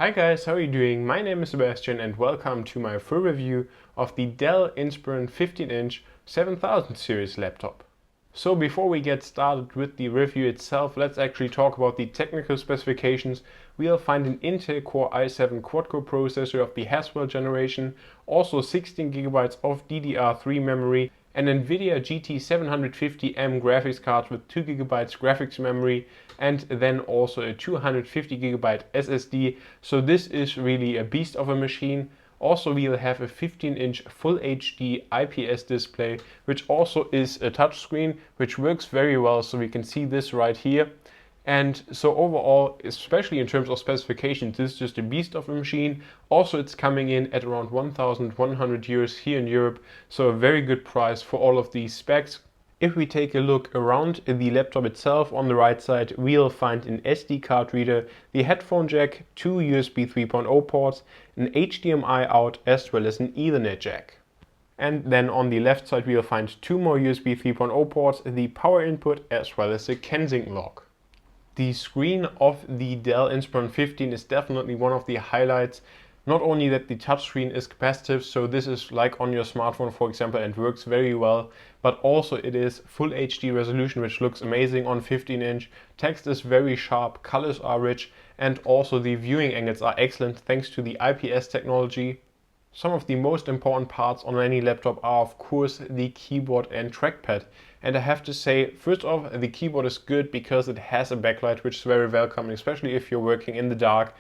Hi guys, how are you doing? My name is Sebastian and welcome to my full review of the Dell Inspiron 15-inch 7000 series laptop. So before we get started with the review itself, let's actually talk about the technical specifications. We'll find an Intel Core i7 quad-core processor of the Haswell generation, also 16GB of DDR3 memory, an Nvidia GT 750M graphics card with 2GB graphics memory, and then also a 250GB SSD. So this is really a beast of a machine. Also, we'll have a 15-inch Full HD IPS display, which also is a touchscreen, which works very well. So we can see this right here. And so overall, especially in terms of specifications, this is just a beast of a machine. Also, it's coming in at around 1,100 euros here in Europe. So a very good price for all of these specs. If we take a look around the laptop itself, on the right side we'll find an SD card reader, the headphone jack, two USB 3.0 ports, an HDMI out as well as an Ethernet jack. And then on the left side we'll find two more USB 3.0 ports, the power input as well as a Kensington lock. The screen of the Dell Inspiron 15 is definitely one of the highlights. Not only that the touchscreen is capacitive, so this is like on your smartphone for example and works very well, but also it is full HD resolution, which looks amazing on 15-inch. Text is very sharp, colors are rich, and also the viewing angles are excellent thanks to the IPS technology. Some of the most important parts on any laptop are of course the keyboard and trackpad. And I have to say, first off, the keyboard is good because it has a backlight, which is very welcome, especially if you're working in the dark.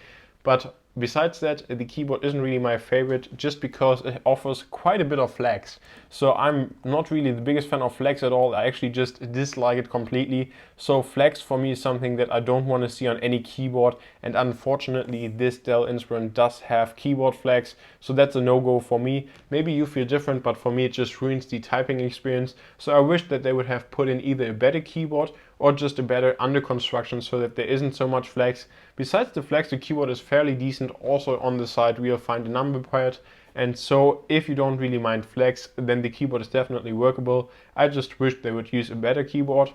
But besides that, the keyboard isn't really my favorite just because it offers quite a bit of flex. So I'm not really the biggest fan of flex at all. I actually just dislike it completely. So flex for me is something that I don't want to see on any keyboard. And unfortunately, this Dell Inspiron does have keyboard flex. So that's a no-go for me. Maybe you feel different, but for me it just ruins the typing experience. So I wish that they would have put in either a better keyboard or just a better under construction so that there isn't so much flex. Besides the flex, the keyboard is fairly decent. Also on the side we'll find a number pad, and so if you don't really mind flex, then the keyboard is definitely workable. I just wish they would use a better keyboard.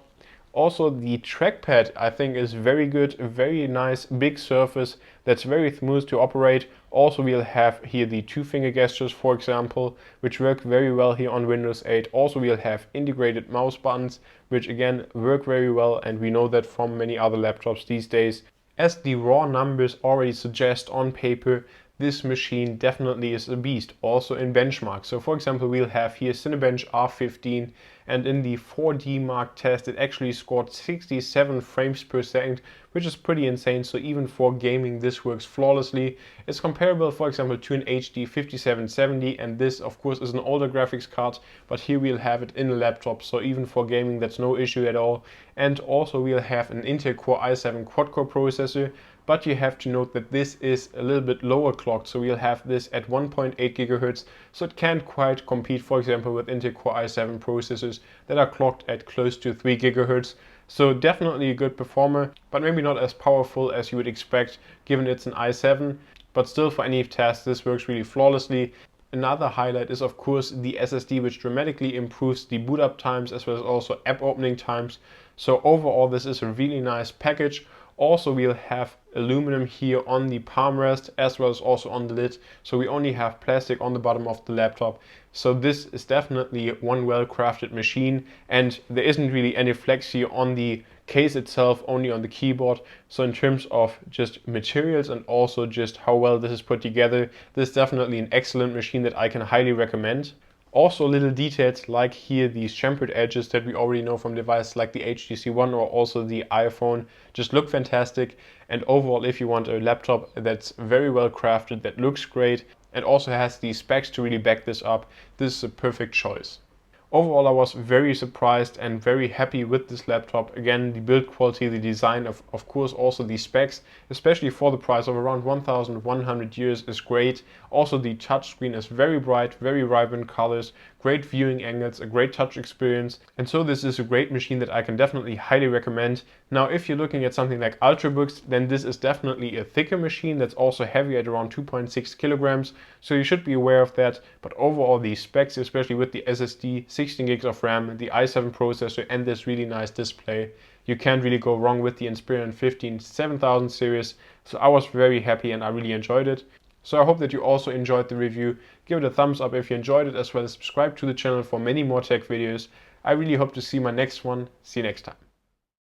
Also the trackpad I think is very good, a very nice big surface that's very smooth to operate. Also we'll have here the two finger gestures for example, which work very well here on Windows 8. Also we'll have integrated mouse buttons, which again work very well, and we know that from many other laptops these days. As the raw numbers already suggest on paper, this machine definitely is a beast, also in benchmark. So for example, we'll have here Cinebench R15, and in the 4D Mark test it actually scored 67 frames per second, which is pretty insane. So even for gaming this works flawlessly. It's comparable for example to an HD 5770, and this of course is an older graphics card, but here we'll have it in a laptop, so even for gaming that's no issue at all. And also we'll have an Intel Core i7 quad-core processor, but you have to note that this is a little bit lower clocked, so we'll have this at 1.8 GHz, so it can't quite compete for example with Intel Core i7 processors that are clocked at close to 3 GHz. So definitely a good performer, but maybe not as powerful as you would expect given it's an i7, but still for any task this works really flawlessly. Another highlight is of course the SSD, which dramatically improves the boot up times as well as also app opening times. So overall this is a really nice package. Also we'll have aluminum here on the palm rest as well as also on the lid, so we only have plastic on the bottom of the laptop. So this is definitely one well crafted machine, and there isn't really any flex here on the case itself, only on the keyboard. So in terms of just materials and also just how well this is put together, this is definitely an excellent machine that I can highly recommend. Also little details like here these chamfered edges that we already know from devices like the HTC One or also the iPhone just look fantastic. And overall, if you want a laptop that's very well crafted, that looks great and also has the specs to really back this up, this is a perfect choice. Overall, I was very surprised and very happy with this laptop. Again, the build quality, the design, of course also the specs, especially for the price of around 1,100 euros, is great. Also the touchscreen is very bright, very vibrant colors, great viewing angles, a great touch experience. And so this is a great machine that I can definitely highly recommend. Now if you're looking at something like Ultrabooks, then this is definitely a thicker machine that's also heavy at around 2.6 kilograms. So you should be aware of that. But overall the specs, especially with the SSD, 16 gigs of RAM, the i7 processor and this really nice display, you can't really go wrong with the Inspiron 15 7000 series. So I was very happy and I really enjoyed it. So I hope that you also enjoyed the review. Give it a thumbs up if you enjoyed it, as well as subscribe to the channel for many more tech videos. I really hope to see my next one. See you next time.